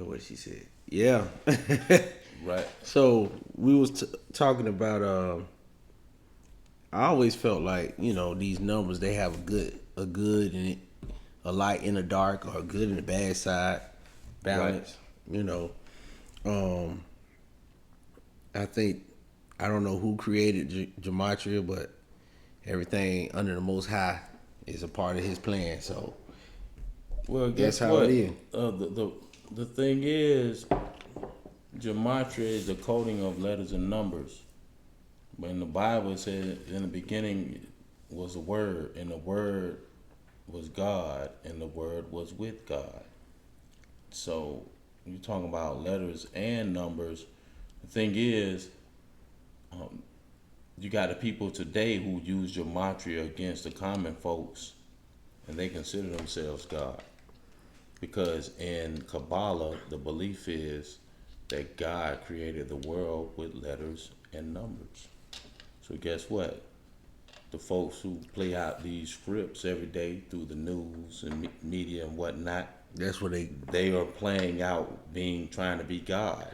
what she said. Yeah. Right. So we was talking about. I always felt like these numbers they have a good and a light and a dark, or a good and a bad side balance. Right. I think I don't know who created Gematria, but everything under the Most High is a part of His plan. So, well, guess that's how what? it is. The thing is, Gematria is the coding of letters and numbers. But in the Bible, it says in the beginning was the Word, and the Word was God, and the Word was with God. So you're talking about letters and numbers. The thing is, you got the people today who use Gematria against the common folks, and they consider themselves God. Because in Kabbalah, the belief is that God created the world with letters and numbers. So guess what? The folks who play out these scripts every day through the news and media and whatnot, that's what they are playing out trying to be God.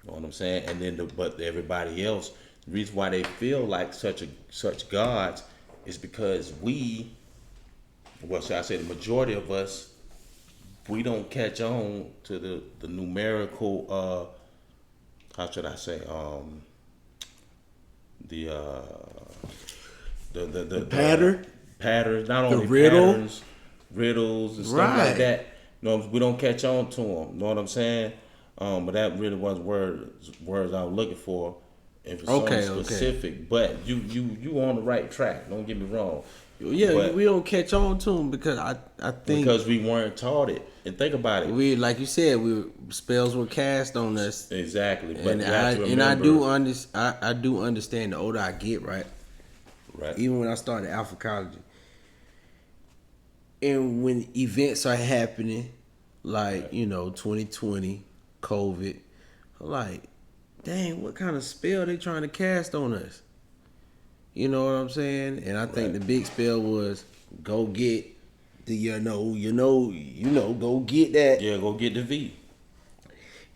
You know what I'm saying? And then but everybody else, the reason why they feel like such gods is because should I say, the majority of us, we don't catch on to the numerical. How should I say? The pattern, patterns, not only patterns, riddles and stuff like that. We don't catch on to them. You know what I'm saying? But that really was words I was looking for. If it's something specific, okay. But you on the right track. Don't get me wrong. Yeah, but we don't catch on to them because I think because we weren't taught it. And think about it. We, like you said, spells were cast on us. Exactly. But I do understand the older I get, right? Right. Even when I started alphacology, and when events are happening, like 2020, COVID, I'm like, dang, what kind of spell they trying to cast on us? You know what I'm saying? And I think the big spell was go get the go get that. Yeah, go get the V.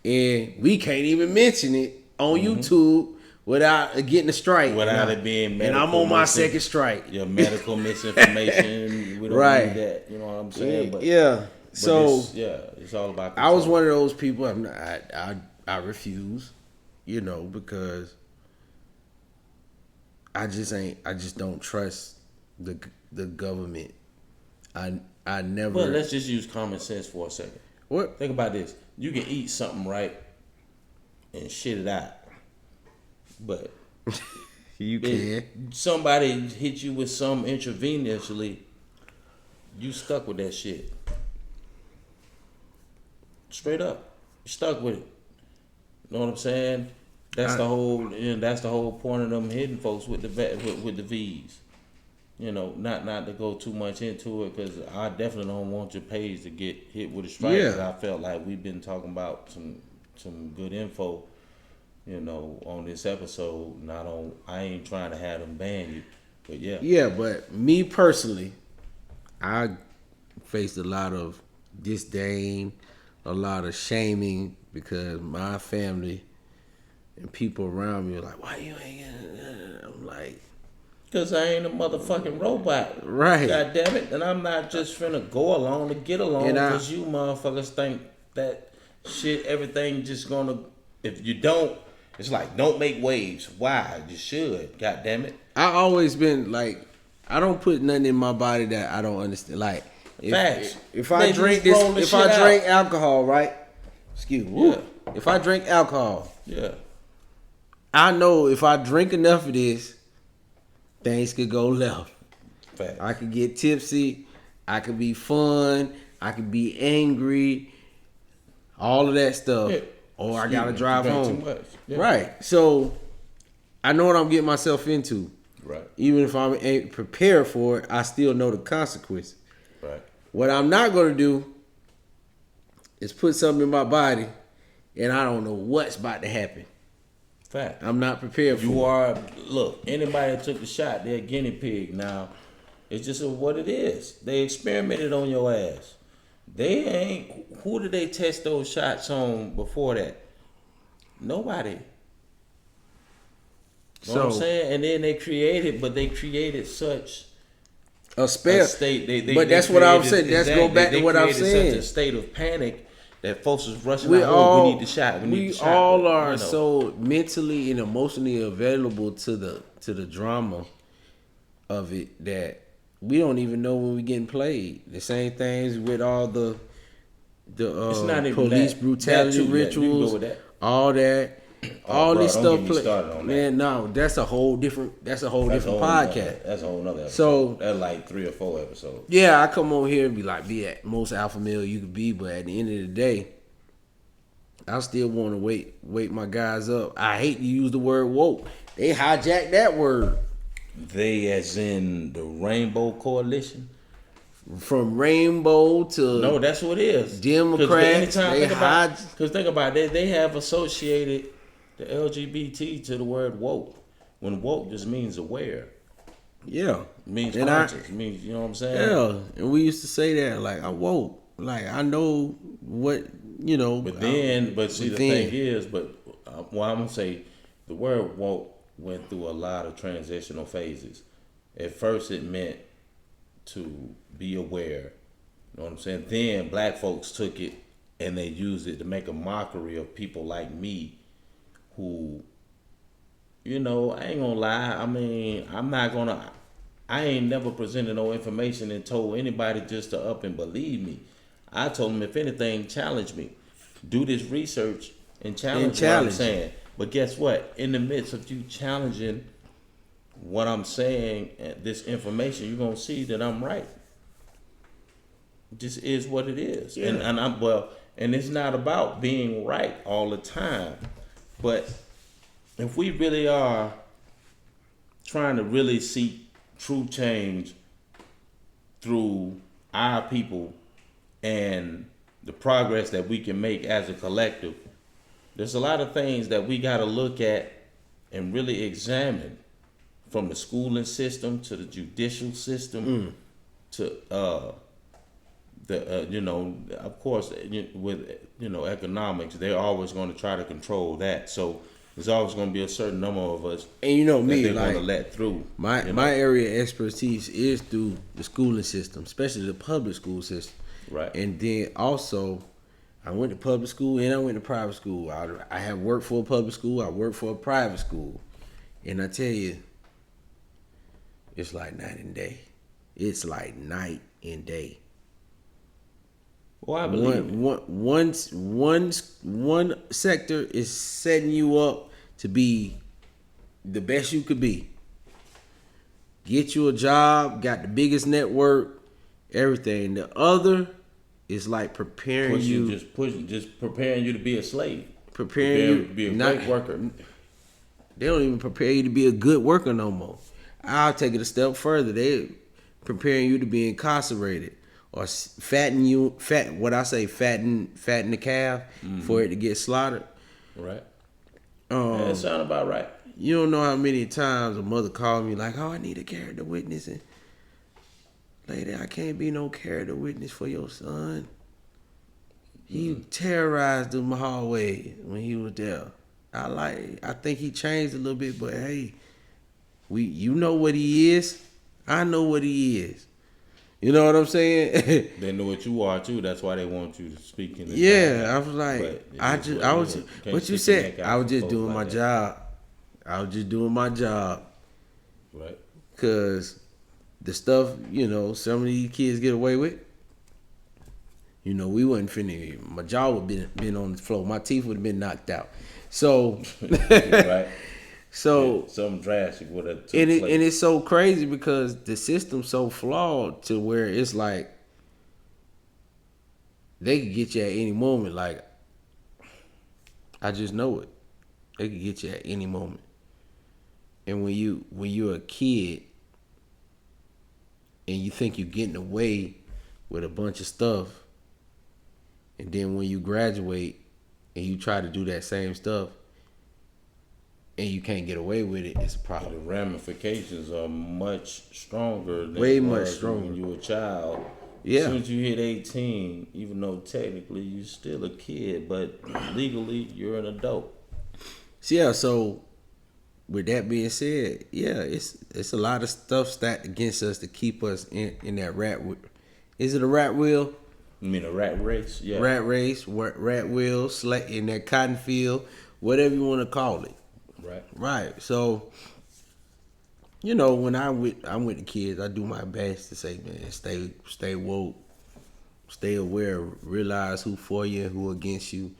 And we can't even mention it on YouTube without getting a strike. Without it being medical. And I'm on my second strike. Yeah, medical misinformation. We don't need that. You know what I'm saying? But so it's all about control. I was one of those people. I refuse, because I just don't trust the government. I never. Well, let's just use common sense for a second. What? Think about this. You can eat something, right, and shit it out. But you can. Somebody hit you with some intravenously, you stuck with that shit. Straight up. You stuck with it. You know what I'm saying? That's the whole point of them hitting folks with the V's. Not to go too much into it, because I definitely don't want your page to get hit with a strike. Yeah. I felt like we've been talking about some good info, on this episode. I ain't trying to have them ban you, but yeah. Yeah, but me personally, I faced a lot of disdain, a lot of shaming, because my family and people around me were like, "Why you ain't?" I'm like, because I ain't a motherfucking robot. Right. God damn it. And I'm not just finna go along to get along, because you motherfuckers think that shit, everything just gonna, if you don't, it's like, don't make waves. Why? You should. God damn it. I always been like, I don't put nothing in my body that I don't understand. Like, if I drink alcohol, right? Excuse me. Yeah. If I drink alcohol, I know if I drink enough of this, things could go left. Fact. I could get tipsy. I could be fun. I could be angry. All of that stuff. Yeah. Or I gotta drive home. Too much. Yeah. Right. So I know what I'm getting myself into. Right. Even if I ain't prepared for it, I still know the consequences. Right. What I'm not gonna do is put something in my body and I don't know what's about to happen. Fact. I'm not prepared for it. Look, anybody that took the shot, they're a guinea pig. Now, it's just what it is. They experimented on your ass. They ain't. Who did they test those shots on before that? Nobody. Know what I'm So saying? And then they created such a a spell, state. but They that's what I was created saying. Let's go exactly. back to They what I'm created such a saying. state of panic that folks was rushing We out. Oh, we need the all shot. We need the we shot. all But are so mentally and emotionally available to the drama of it that we don't even know when we getting played. The same things with all the it's not even police that. That brutality too. Yeah, you can go rituals, with that. all that, Oh, all bro, this don't get stuff. me started on that. Man, no, that's a whole different. That's a whole different podcast. That's a whole nother episode. So That's like 3 or 4 episodes. yeah, I come on here and be at most alpha male you could be, but at the end of the day, I still want to wake my guys up. I hate to use the word woke. They hijacked that word They, as in the Rainbow Coalition. from rainbow to No, that's what it is. Democrats. They hide. Because think about it, they have associated the LGBT to the word woke. When woke just means aware. Yeah, It means and conscious. It means, you know what I'm saying? yeah, and we used to say that like I woke, like I know what you know. But see, the thing then is, well, I'm gonna say, the word woke went through a lot of transitional phases. At first, it meant to be aware. You know what I'm saying? Then black folks took it and they used it to make a mockery of people like me, who, I ain't gonna lie. I mean, I ain't never presented no information and told anybody just to up and believe me. I told them, if anything, challenge me. Do this research and challenge what I'm saying. But guess what? In the midst of you challenging what I'm saying, this information, you're gonna see that I'm right. This is what it is. Yeah. And it's not about being right all the time. But if we really are trying to really seek true change through our people and the progress that we can make as a collective, there's a lot of things that we got to look at and really examine, from the schooling system to the judicial system to of course, with economics, they're always going to try to control that. So there's always going to be a certain number of us, and you know me, that they're like going to let through. my area of expertise is through the schooling system, especially the public school system. Right. And then also, I went to public school and I went to private school. I have worked for a public school. I worked for a private school, and I tell you, it's like night and day. It's like night and day. Well, I believe One sector is setting you up to be the best you could be. Get you a job, got the biggest network, everything. The other is like preparing just preparing you to be a slave, preparing you to be a great worker. They don't even prepare you to be a good worker no more. I'll take it a step further. They preparing you to be incarcerated or fatten the calf for it to get slaughtered. Right. That sound about right. You don't know how many times a mother called me like, "Oh, I need a character witness," and lady, I can't be no character witness for your son. He terrorized the hallway when he was there. I think he changed a little bit, but hey, you know what he is. I know what he is. You know what I'm saying? They know what you are too. That's why they want you to speak in. I was like, what you said? I was just doing my job. I was just doing my job. Right. Cause the stuff, some of these kids get away with. We wasn't finna. My jaw would been on the floor. My teeth would have been knocked out. So, right. So something drastic would have took place. And it's so crazy because the system's so flawed to where it's like they could get you at any moment. Like, I just know it. They could get you at any moment. And when you're a kid and you think you're getting away with a bunch of stuff, and then when you graduate and you try to do that same stuff and you can't get away with it, it's a problem. The ramifications are much stronger than way much stronger when you were a child As Yeah. soon as you hit 18, even though technically you're still a kid, but legally you're an adult. Yeah, so with that being said, yeah, it's a lot of stuff stacked against us to keep us in that is it a rat wheel? You mean a rat race? Yeah. Rat race, rat wheel, in that cotton field, whatever you want to call it. Right. Right. So, you know, when I'm with the kids, I do my best to say, man, stay woke, stay aware, realize who for you and who against you,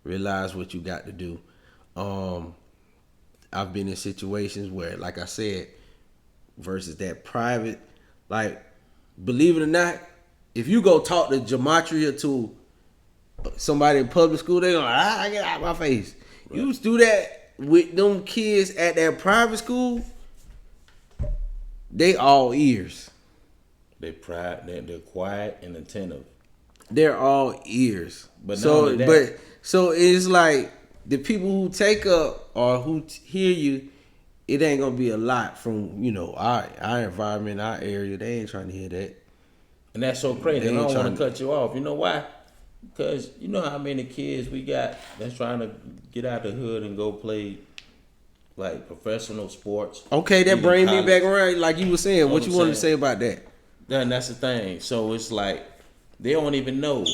realize what you got to do. I've been in situations where, like I said, versus that private, like, believe it or not, if you go talk to Gematria to somebody in public school, they gonna get out of my face. Right. You do that with them kids at that private school, they all ears. They're quiet and attentive. They're all ears. But so it's like the people who take up or who hear you, it ain't gonna be a lot from, you know, our environment, our area. They ain't trying to hear that. And that's so crazy. And I don't want to cut you off. You know why? Because you know how many kids we got that's trying to get out the hood and go play like professional sports. Okay, that brings me back around, like you were saying. What you wanted to say about that? And that's the thing. So it's like they don't even know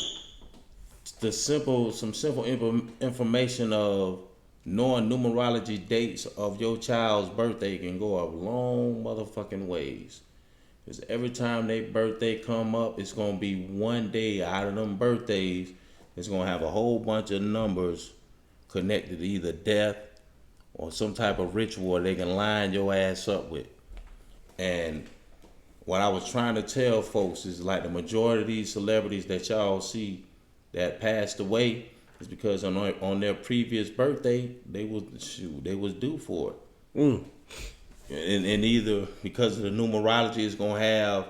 some simple information of knowing numerology dates of your child's birthday can go a long motherfucking ways. Because every time their birthday come up, it's going to be one day out of them birthdays. It's going to have a whole bunch of numbers connected to either death or some type of ritual they can line your ass up with. And what I was trying to tell folks is like the majority of these celebrities that y'all see that passed away is because on their previous birthday, they was due for it. And either because of the numerology is going to have,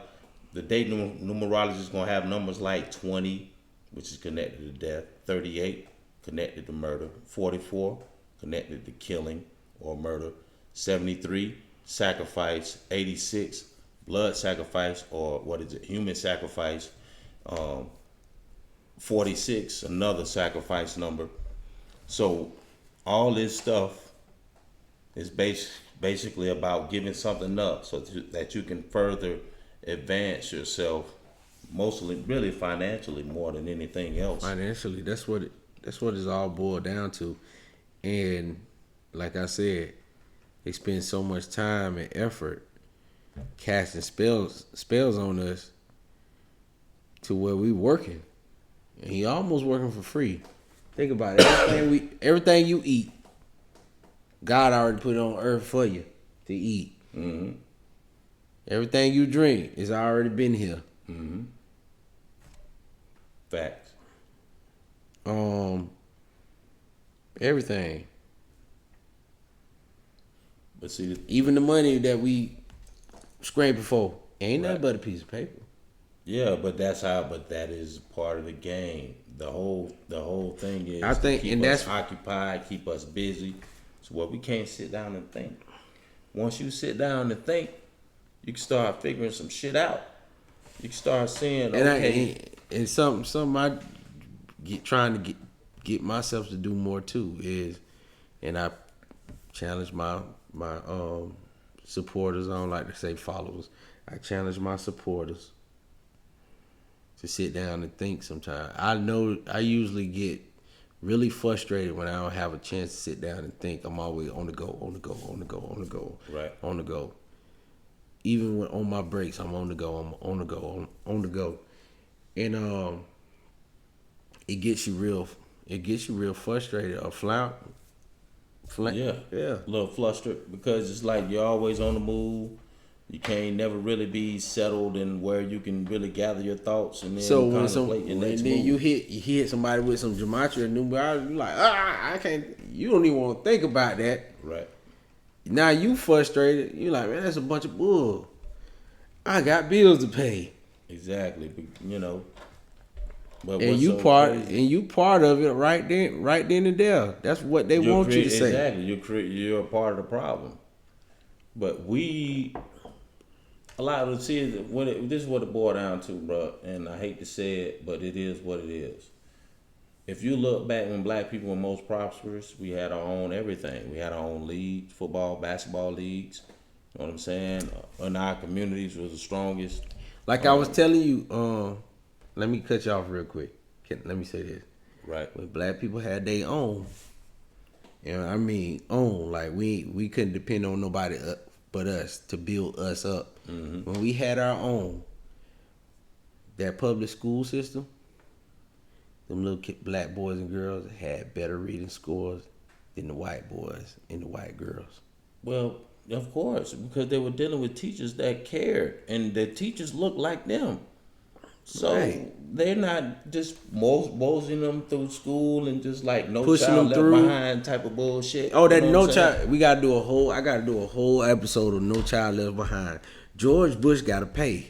the date numerology is going to have numbers like 20, which is connected to death, 38, connected to murder, 44, connected to killing or murder, 73, sacrifice, 86, blood sacrifice or human sacrifice, 46, another sacrifice number. So all this stuff is basically about giving something up so that you can further advance yourself, mostly really financially more than anything else. Financially, that's what it's all boiled down to. And like I said, they spend so much time and effort casting spells on us to where we working. And he almost working for free. Think about it. Everything you eat, God already put it on earth for you to eat. Mm-hmm. Everything you drink is already been here. Mm-hmm. Facts. Everything. But see, even the money that we scraping for ain't nothing but a piece of paper. Yeah, but that is part of the game. The whole thing is keep us occupied, keep us busy. So we can't sit down and think. Once you sit down and think, you can start figuring some shit out. You can start seeing and something I trying to get myself to do more too is, and I challenge my supporters. I don't like to say followers. I challenge my supporters to sit down and think sometimes. I know I usually get really frustrated when I don't have a chance to sit down and think. I'm always on the go. Right. On the go. Even when on my breaks, I'm on the go. I'm on the go. And it gets you real frustrated or yeah. A little flustered because it's like you're always on the move. You can't never really be settled in where you can really gather your thoughts and then contemplate your next move. You hit somebody with some gematria and numerology, you're like, I can't. You don't even want to think about that. Right. Now you frustrated. You're like, man, that's a bunch of bull. I got bills to pay. Exactly. You know. But and you part of it right then and there. That's what they want you to say. Exactly. You're a part of the problem. But we a lot of the see this is what it boiled down to, bro. And I hate to say it, but it is what it is. If you look back when black people were most prosperous, we had our own everything. We had our own leagues, football, basketball leagues. You know what I'm saying? And our communities was the strongest. Like I was telling you, let me cut you off real quick. Let me say this. Right. When black people had their own, you know what I mean, own, like we couldn't depend on nobody but us to build us up. Mm-hmm. When we had our own, that public school system, them little black boys and girls had better reading scores than the white boys and the white girls. Well, of course, because they were dealing with teachers that cared, and the teachers looked like them. So Right. they're not just moseying them through school and just like no Pushing child them left through. behind type of bullshit. Oh, that You know no what I'm saying? child. We gotta do a whole. I gotta do a whole episode of No Child Left Behind. George Bush gotta pay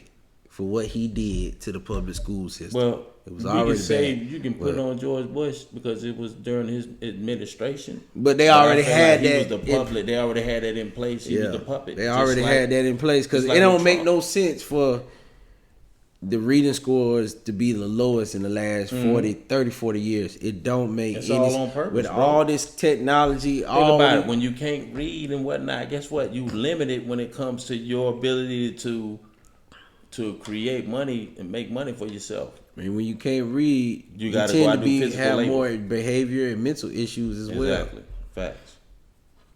for what he did to the public school system. Well, it was we already can say bad. you can put it on George Bush because it was during his administration. But they But I already feel had like that. he was the puppet. They already had that in place. He was the puppet. They Just already like- had that in place because just like it don't with make Trump. no sense for the reading scores to be the lowest in the last 40 years. It don't make It's any all on purpose, with bro. all this technology. Think all about the- it. When you can't read and whatnot, guess what? You limited when it comes to your ability to create money and make money for yourself. I mean, when you can't read, You gotta go tend out to and do be physical have labor. more behavior and mental issues as well. Exactly. Facts.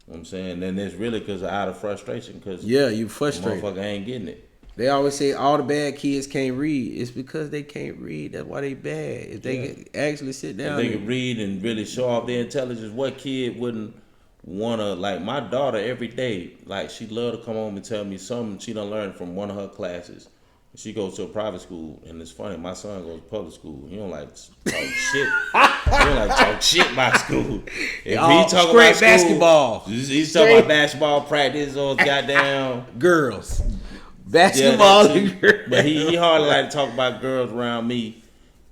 You know what I'm saying? And it's really because out of frustration because Yeah, you frustrated. motherfucker ain't getting it. They always say all the bad kids can't read. It's because they can't read. That's why they bad. If they could actually sit If down, they could read and really show off their intelligence, what kid wouldn't wanna, like my daughter every day, like she love to come home and tell me something she done learned from one of her classes. She goes to a private school, and it's funny. My son goes to public school. He don't like talk shit. He don't like talk shit about school. If he talk straight about school, basketball. he's talking about basketball practice or goddamn girls, yeah, basketball, that too. and girls. But he hardly like to talk about girls around me.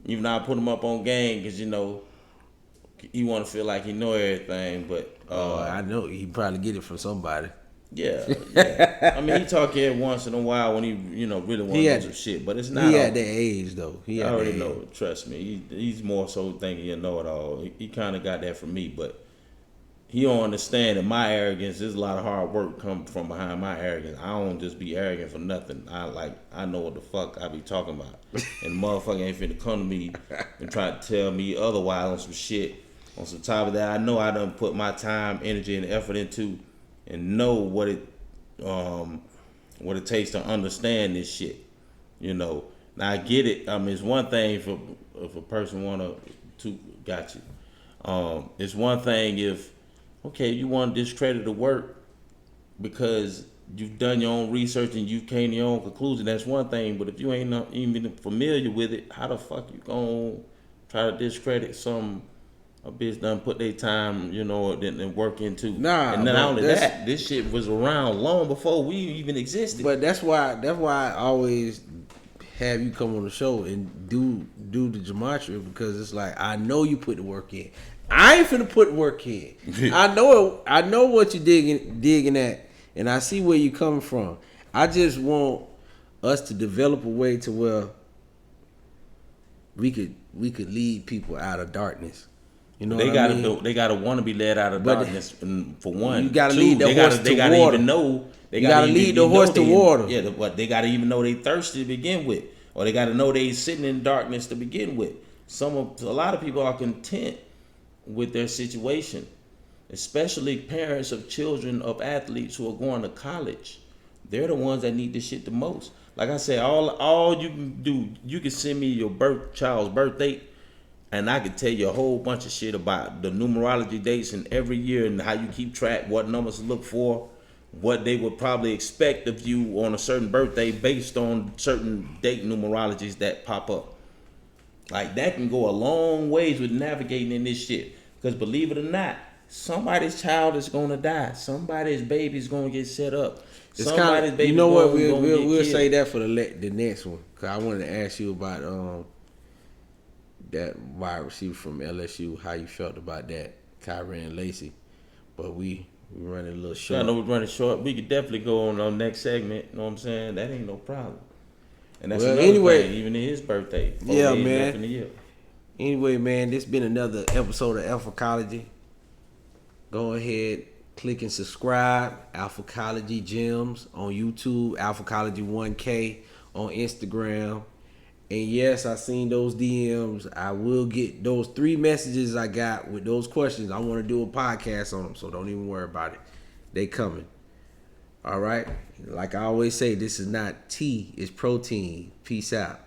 Even though I put him up on game because he want to feel like he know everything. But I know he probably get it from somebody. yeah. I mean, he talk here once in a while when he really want to know some shit. But it's not. He at that age though. I already know. Trust me. He's more so thinking he'll know it all. He kind of got that from me, but he don't understand that my arrogance. There's a lot of hard work come from behind my arrogance. I don't just be arrogant for nothing. I know what the fuck I be talking about, and the motherfucker ain't finna come to me and try to tell me otherwise on some shit. On some top of that, I know I done put my time, energy, and effort into, and know what it takes to understand this shit. Now I get it. I mean, it's one thing if a person got you. It's one thing if you want to discredit the work because you've done your own research and you came to your own conclusion. That's one thing. But if you ain't not even familiar with it, how the fuck you gonna try to discredit a bitch done put their time, and work into. Nah, and then not only that, this shit was around long before we even existed. But that's why I always have you come on the show and do the gematria because it's like I know you put the work in. I ain't finna put work in. I know what you digging at, and I see where you coming from. I just want us to develop a way to where we could lead people out of darkness. They gotta want to be led out of darkness. And for one, you gotta lead the horse to water. Even know you gotta lead the horse to water. Yeah, but they gotta even know they thirsty to begin with, or they gotta know they sitting in darkness to begin with. A lot of people are content with their situation, especially parents of children of athletes who are going to college. They're the ones that need this shit the most. Like I said, all you can do, you can send me your child's birth date. And I could tell you a whole bunch of shit about the numerology dates and every year and how you keep track, what numbers to look for, what they would probably expect of you on a certain birthday based on certain date numerologies that pop up. Like that can go a long ways with navigating in this shit. Because believe it or not, somebody's child is gonna die. Somebody's baby's gonna get set up. Somebody's baby. You know what? We'll We'll say that for the next one. Cause I wanted to ask you about that wide receiver from LSU, how you felt about that, Kyrie and Lacey. But we We running a little I short. know we're running short. We could definitely go on our next segment. You know what I'm saying? That ain't no problem. And that's Well, another anyway, thing. Even in his birthday, 4 yeah, days left in man. the year. Anyway, man, this been another episode of Alphacology. Go ahead, click and subscribe. Alphacology Gems on YouTube. Alphacology 1K on Instagram. And yes, I seen those DMs. I will get those 3 messages I got with those questions. I want to do a podcast on them, so don't even worry about it. They coming. All right. Like I always say, this is not tea, it's protein. Peace out.